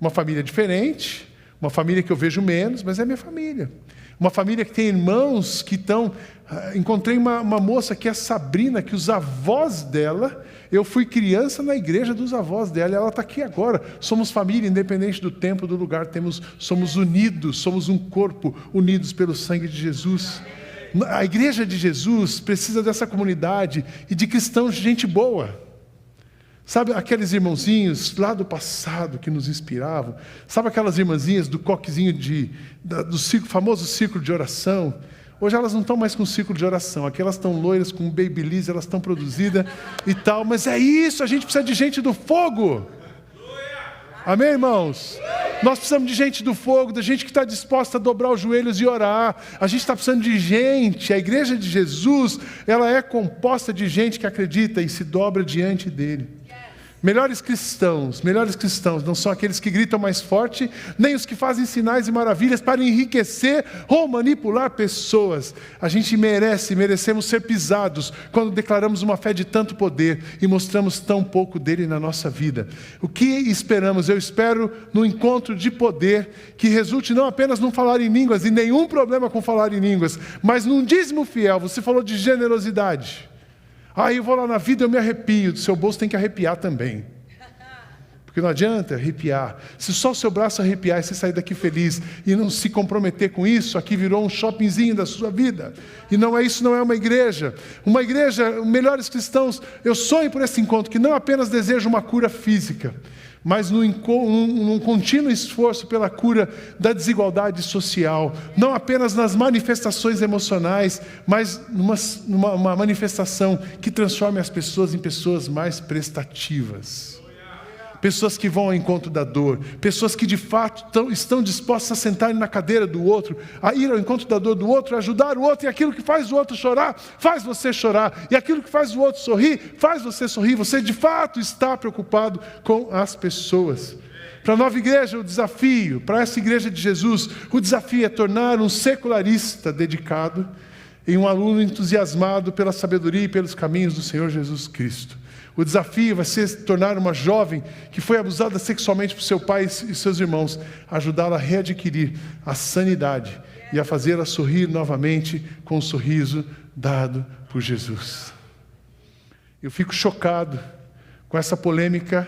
Uma família diferente, uma família que eu vejo menos, mas é minha família. Uma família que tem irmãos que estão... Encontrei uma moça que é a Sabrina, que os avós dela... Eu fui criança na igreja dos avós dela, e ela está aqui agora. Somos família, independente do tempo, do lugar. Somos unidos, somos um corpo, unidos pelo sangue de Jesus. A igreja de Jesus precisa dessa comunidade e de cristãos de gente boa. Sabe aqueles irmãozinhos lá do passado que nos inspiravam? Sabe aquelas irmãzinhas do coquezinho do famoso círculo de oração? Hoje elas não estão mais com círculo de oração. Aqui elas estão loiras, com babyliss, elas estão produzidas e tal. Mas é isso, a gente precisa de gente do fogo. Amém, irmãos? Nós precisamos de gente do fogo, de gente que está disposta a dobrar os joelhos e orar. A gente está precisando de gente. A igreja de Jesus, ela é composta de gente que acredita e se dobra diante dele. Melhores cristãos não são aqueles que gritam mais forte, nem os que fazem sinais e maravilhas para enriquecer ou manipular pessoas. A gente merecemos ser pisados quando declaramos uma fé de tanto poder e mostramos tão pouco dele na nossa vida. O que esperamos? Eu espero no encontro de poder que resulte não apenas num falar em línguas, e nenhum problema com falar em línguas, mas num dízimo fiel. Você falou de generosidade. Eu vou lá na vida, eu me arrepio. Do seu bolso tem que arrepiar também. Porque não adianta arrepiar. Se só o seu braço arrepiar e você sair daqui feliz e não se comprometer com isso, aqui virou um shoppingzinho da sua vida. E não é isso, não é uma igreja. Uma igreja, melhores cristãos, eu sonho por esse encontro, que não apenas deseja uma cura física, mas num contínuo esforço pela cura da desigualdade social, não apenas nas manifestações emocionais, mas numa manifestação que transforme as pessoas em pessoas mais prestativas. Pessoas que vão ao encontro da dor, pessoas que de fato estão dispostas a sentar na cadeira do outro, a ir ao encontro da dor do outro, a ajudar o outro, e aquilo que faz o outro chorar, faz você chorar, e aquilo que faz o outro sorrir, faz você sorrir. Você de fato está preocupado com as pessoas. Para a nova igreja, o desafio, para essa igreja de Jesus, o desafio é tornar um secularista dedicado em um aluno entusiasmado pela sabedoria e pelos caminhos do Senhor Jesus Cristo. O desafio vai ser tornar uma jovem que foi abusada sexualmente por seu pai e seus irmãos, ajudá-la a readquirir a sanidade e a fazê-la sorrir novamente com o sorriso dado por Jesus. Eu fico chocado com essa polêmica.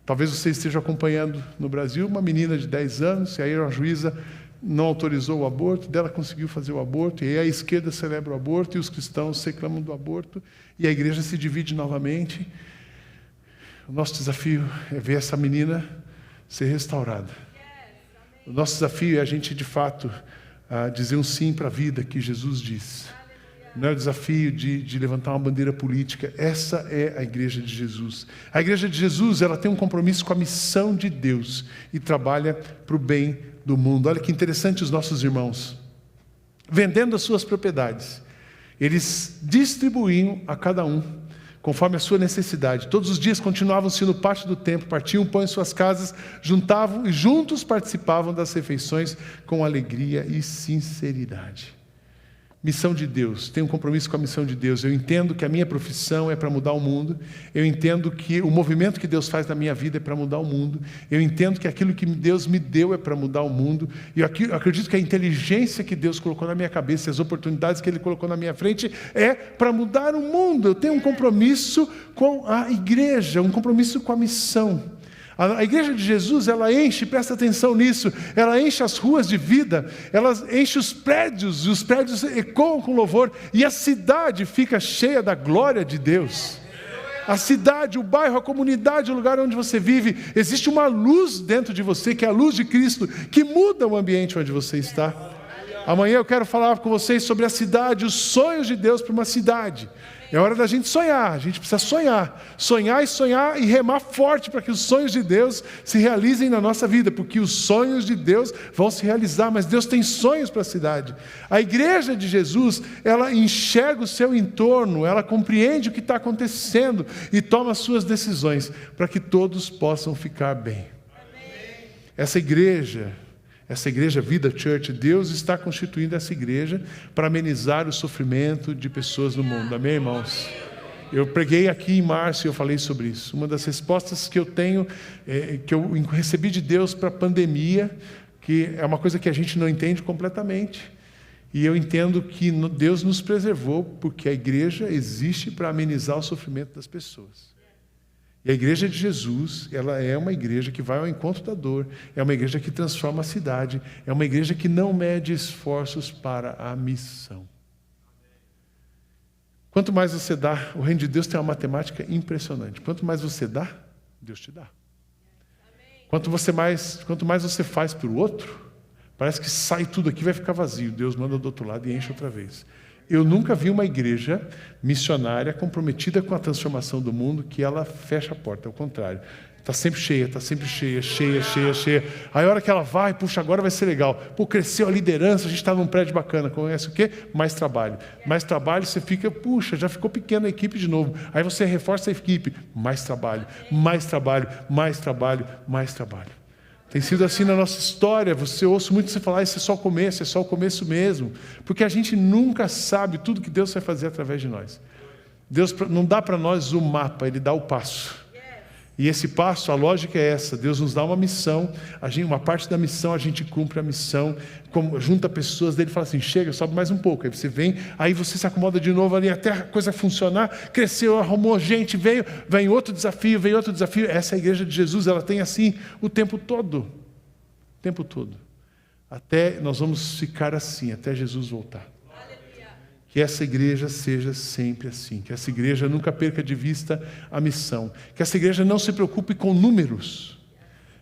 Talvez você esteja acompanhando no Brasil, uma menina de 10 anos, e aí a juíza não autorizou o aborto, dela conseguiu fazer o aborto, e aí a esquerda celebra o aborto, e os cristãos reclamam do aborto, e a igreja se divide novamente. O nosso desafio é ver essa menina ser restaurada. O nosso desafio é a gente, de fato, dizer um sim para a vida que Jesus diz. Não é o desafio de levantar uma bandeira política. Essa é a igreja de Jesus. A igreja de Jesus, ela tem um compromisso com a missão de Deus e trabalha para o bem do mundo. Olha que interessante os nossos irmãos. Vendendo as suas propriedades, eles distribuíam a cada um, conforme a sua necessidade. Todos os dias continuavam-se no pátio do templo, partiam pão em suas casas, juntavam e juntos participavam das refeições com alegria e sinceridade. Missão de Deus, tenho um compromisso com a missão de Deus. Eu entendo que a minha profissão é para mudar o mundo. Eu entendo que o movimento que Deus faz na minha vida é para mudar o mundo. Eu entendo que aquilo que Deus me deu é para mudar o mundo. E eu acredito que a inteligência que Deus colocou na minha cabeça, as oportunidades que Ele colocou na minha frente, é para mudar o mundo. Eu tenho um compromisso com a igreja, um compromisso com a missão. A igreja de Jesus, ela enche, presta atenção nisso, ela enche as ruas de vida, ela enche os prédios, e os prédios ecoam com louvor, e a cidade fica cheia da glória de Deus. A cidade, o bairro, a comunidade, o lugar onde você vive, existe uma luz dentro de você, que é a luz de Cristo, que muda o ambiente onde você está. Amanhã eu quero falar com vocês sobre a cidade, os sonhos de Deus para uma cidade. É hora da gente sonhar, a gente precisa sonhar. Sonhar e remar forte para que os sonhos de Deus se realizem na nossa vida, porque os sonhos de Deus vão se realizar, mas Deus tem sonhos para a cidade. A igreja de Jesus, ela enxerga o seu entorno, ela compreende o que está acontecendo e toma as suas decisões para que todos possam ficar bem. Essa igreja Vida Church, Deus está constituindo essa igreja para amenizar o sofrimento de pessoas no mundo. Amém, irmãos? Eu preguei aqui em março e eu falei sobre isso. Uma das respostas que eu tenho, que eu recebi de Deus para a pandemia, que é uma coisa que a gente não entende completamente. E eu entendo que Deus nos preservou porque a igreja existe para amenizar o sofrimento das pessoas. E a igreja de Jesus, ela é uma igreja que vai ao encontro da dor, é uma igreja que transforma a cidade, é uma igreja que não mede esforços para a missão. Quanto mais você dá, o reino de Deus tem uma matemática impressionante. Quanto mais você dá, Deus te dá. Quanto mais você faz para o outro, parece que sai tudo aqui, vai ficar vazio. Deus manda do outro lado e enche outra vez. Eu nunca vi uma igreja missionária comprometida com a transformação do mundo que ela fecha a porta, ao contrário. Está sempre cheia, cheia. Aí a hora que ela vai, puxa, agora vai ser legal. Pô, cresceu a liderança, a gente está num prédio bacana. Conhece o quê? Mais trabalho. Mais trabalho, você fica, puxa, já ficou pequena a equipe de novo. Aí você reforça a equipe. Mais trabalho. Tem sido assim na nossa história. Você ouve muito você falar, isso é só o começo mesmo. Porque a gente nunca sabe tudo que Deus vai fazer através de nós. Deus não dá para nós o mapa, Ele dá o passo. E esse passo, a lógica é essa: Deus nos dá uma missão, uma parte da missão a gente cumpre a missão, junta pessoas dele e fala assim, chega, sobe mais um pouco. Aí você vem, aí você se acomoda de novo ali até a coisa funcionar, cresceu, arrumou gente, vem outro desafio. Essa é a igreja de Jesus, ela tem assim o tempo todo. Até nós vamos ficar assim, até Jesus voltar. Que essa igreja seja sempre assim. Que essa igreja nunca perca de vista a missão. Que essa igreja não se preocupe com números.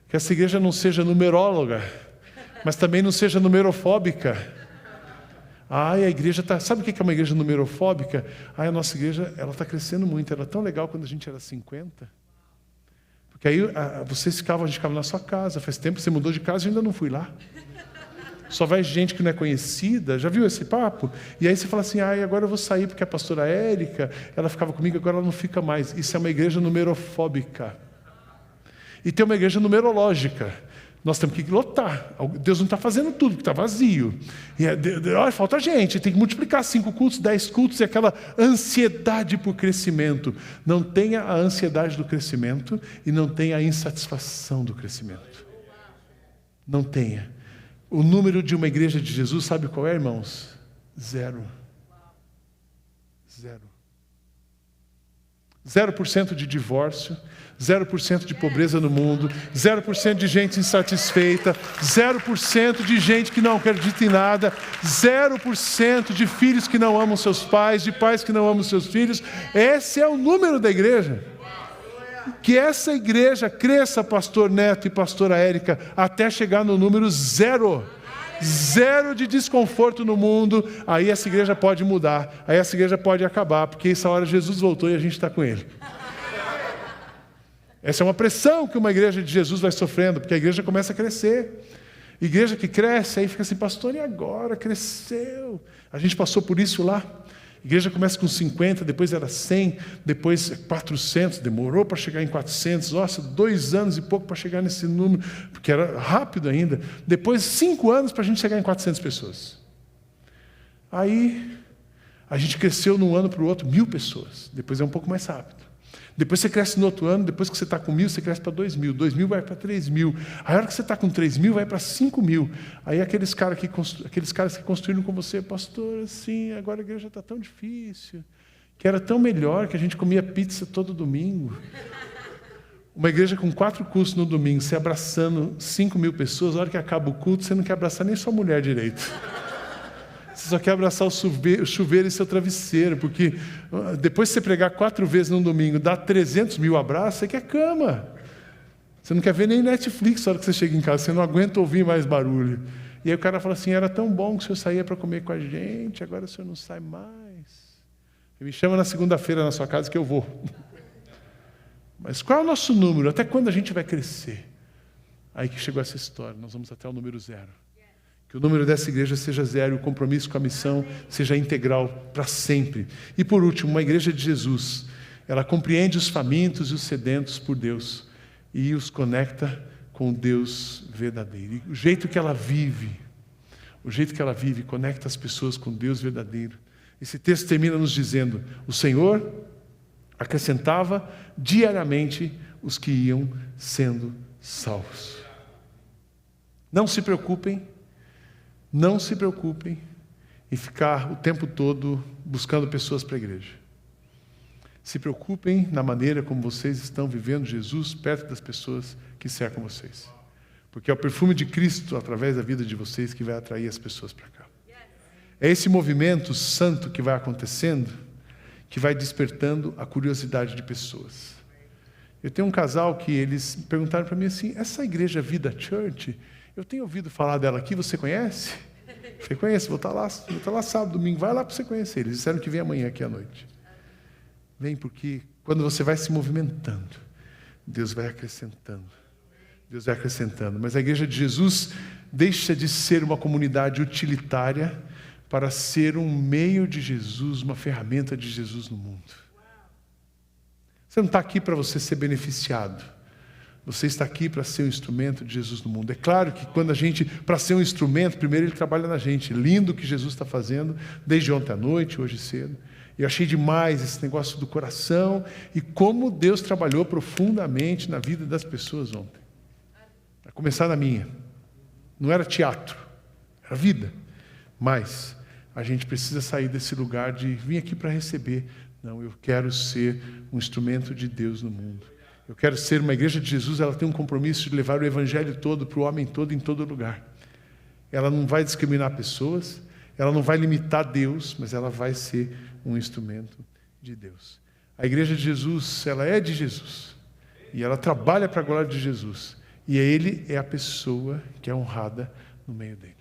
Que essa igreja não seja numeróloga, mas também não seja numerofóbica. A igreja está... Sabe o que é uma igreja numerofóbica? A nossa igreja está crescendo muito. Era tão legal quando a gente era 50. Porque aí a gente ficava na sua casa. Faz tempo que você mudou de casa e ainda não fui lá. Só vai gente que não é conhecida, já viu esse papo? E aí você fala assim, agora eu vou sair porque a pastora Érica, ela ficava comigo, agora ela não fica mais. Isso é uma igreja numerofóbica. E tem uma igreja numerológica. Nós temos que lotar. Deus não está fazendo tudo, porque está vazio. E falta gente, tem que multiplicar 5 cultos, 10 cultos, e aquela ansiedade por crescimento. Não tenha a ansiedade do crescimento e não tenha a insatisfação do crescimento. Não tenha. O número de uma igreja de Jesus, sabe qual é, irmãos? 0. 0% de divórcio, 0% de pobreza no mundo, 0% de gente insatisfeita, 0% de gente que não acredita em nada, 0% de filhos que não amam seus pais, de pais que não amam seus filhos. Esse é o número da igreja. Que essa igreja cresça, pastor Neto e pastora Érica, até chegar no número 0. 0 de desconforto no mundo. Aí essa igreja pode mudar, aí essa igreja pode acabar, porque essa hora Jesus voltou e a gente está com Ele. Essa é uma pressão que uma igreja de Jesus vai sofrendo, porque a igreja começa a crescer. Igreja que cresce, aí fica assim, pastor, e agora? Cresceu. A gente passou por isso lá. A igreja começa com 50, depois era 100, depois 400, demorou para chegar em 400, 2 anos e pouco para chegar nesse número, porque era rápido ainda. Depois 5 anos para a gente chegar em 400 pessoas. Aí a gente cresceu de um ano para o outro 1.000 pessoas, depois é um pouco mais rápido. Depois você cresce no outro ano, depois que você está com 1.000, você cresce para 2.000, 2.000 vai para 3.000. Aí a hora que você está com 3.000, vai para 5.000. Aí aqueles caras que construíram com você, pastor, assim, agora a igreja está tão difícil, que era tão melhor que a gente comia pizza todo domingo. Uma igreja com 4 cultos no domingo, você abraçando 5.000 pessoas, a hora que acaba o culto, você não quer abraçar nem sua mulher direito. Você só quer abraçar o chuveiro e seu travesseiro, porque depois de você pregar 4 vezes num domingo, dá 300.000 abraços, você quer cama. Você não quer ver nem Netflix na hora que você chega em casa, você não aguenta ouvir mais barulho. E aí o cara fala assim, era tão bom que o senhor saía para comer com a gente, agora o senhor não sai mais. Me chama na segunda-feira na sua casa que eu vou. Mas qual é o nosso número? Até quando a gente vai crescer? Aí que chegou essa história, nós vamos até o número 0. Que o número dessa igreja seja 0, o compromisso com a missão seja integral para sempre. E por último, uma igreja de Jesus, ela compreende os famintos e os sedentos por Deus e os conecta com o Deus verdadeiro. E o jeito que ela vive, conecta as pessoas com Deus verdadeiro. Esse texto termina nos dizendo, o Senhor acrescentava diariamente os que iam sendo salvos. Não se preocupem em ficar o tempo todo buscando pessoas para a igreja. Se preocupem na maneira como vocês estão vivendo Jesus perto das pessoas que cercam vocês. Porque é o perfume de Cristo, através da vida de vocês, que vai atrair as pessoas para cá. É esse movimento santo que vai acontecendo, que vai despertando a curiosidade de pessoas. Eu tenho um casal que eles perguntaram para mim assim, essa igreja Vida Church... Eu tenho ouvido falar dela aqui, você conhece? Você conhece? Vou estar lá sábado, domingo, vai lá para você conhecer. Eles disseram que vem amanhã aqui à noite. Vem porque quando você vai se movimentando, Deus vai acrescentando. Deus vai acrescentando. Mas a igreja de Jesus deixa de ser uma comunidade utilitária para ser um meio de Jesus, uma ferramenta de Jesus no mundo. Você não está aqui para você ser beneficiado. Você está aqui para ser um instrumento de Jesus no mundo. É claro que quando a gente, para ser um instrumento, primeiro ele trabalha na gente. Lindo o que Jesus está fazendo, desde ontem à noite, hoje cedo. Eu achei demais esse negócio do coração e como Deus trabalhou profundamente na vida das pessoas ontem. A começar na minha. Não era teatro, era vida. Mas a gente precisa sair desse lugar de vir aqui para receber. Não, eu quero ser um instrumento de Deus no mundo. Eu quero ser uma igreja de Jesus, ela tem um compromisso de levar o evangelho todo para o homem todo, em todo lugar. Ela não vai discriminar pessoas, ela não vai limitar Deus, mas ela vai ser um instrumento de Deus. A igreja de Jesus, ela é de Jesus. E ela trabalha para a glória de Jesus. E Ele é a pessoa que é honrada no meio dele.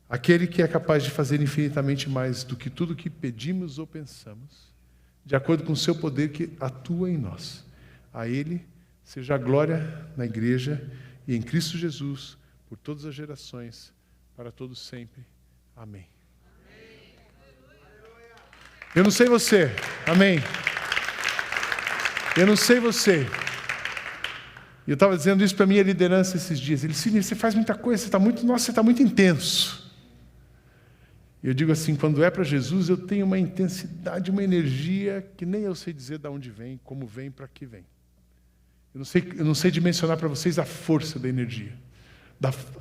Aquele que é capaz de fazer infinitamente mais do que tudo que pedimos ou pensamos, de acordo com o seu poder que atua em nós. A Ele seja a glória na igreja e em Cristo Jesus, por todas as gerações, para todos sempre. Amém. Eu não sei você, amém. Eu não sei você. E eu estava dizendo isso para a minha liderança esses dias. Ele disse, você faz muita coisa, você está muito intenso. E eu digo assim, quando é para Jesus, eu tenho uma intensidade, uma energia que nem eu sei dizer de onde vem, como vem, para que vem. Eu não sei dimensionar para vocês a força da energia,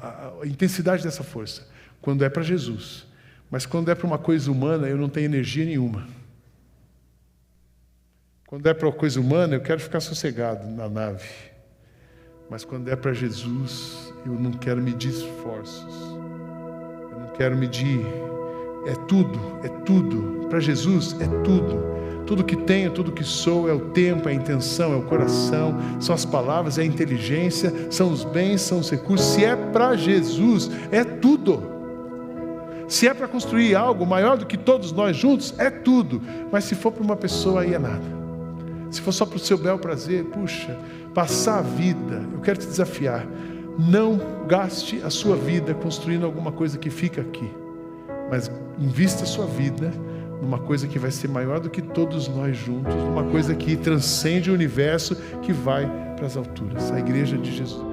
a intensidade dessa força, quando é para Jesus. Mas quando é para uma coisa humana, eu não tenho energia nenhuma. Quando é para uma coisa humana, eu quero ficar sossegado na nave. Mas quando é para Jesus, eu não quero medir esforços. Eu não quero medir... É tudo. Para Jesus, é tudo. Tudo que tenho, tudo que sou, é o tempo, é a intenção, é o coração, são as palavras, é a inteligência, são os bens, são os recursos. Se é para Jesus, é tudo. Se é para construir algo maior do que todos nós juntos, é tudo. Mas se for para uma pessoa, aí é nada. Se for só para o seu bel prazer, puxa, passar a vida, eu quero te desafiar. Não gaste a sua vida construindo alguma coisa que fica aqui. Mas invista a sua vida numa coisa que vai ser maior do que todos nós juntos, numa coisa que transcende o universo, que vai para as alturas. A igreja de Jesus.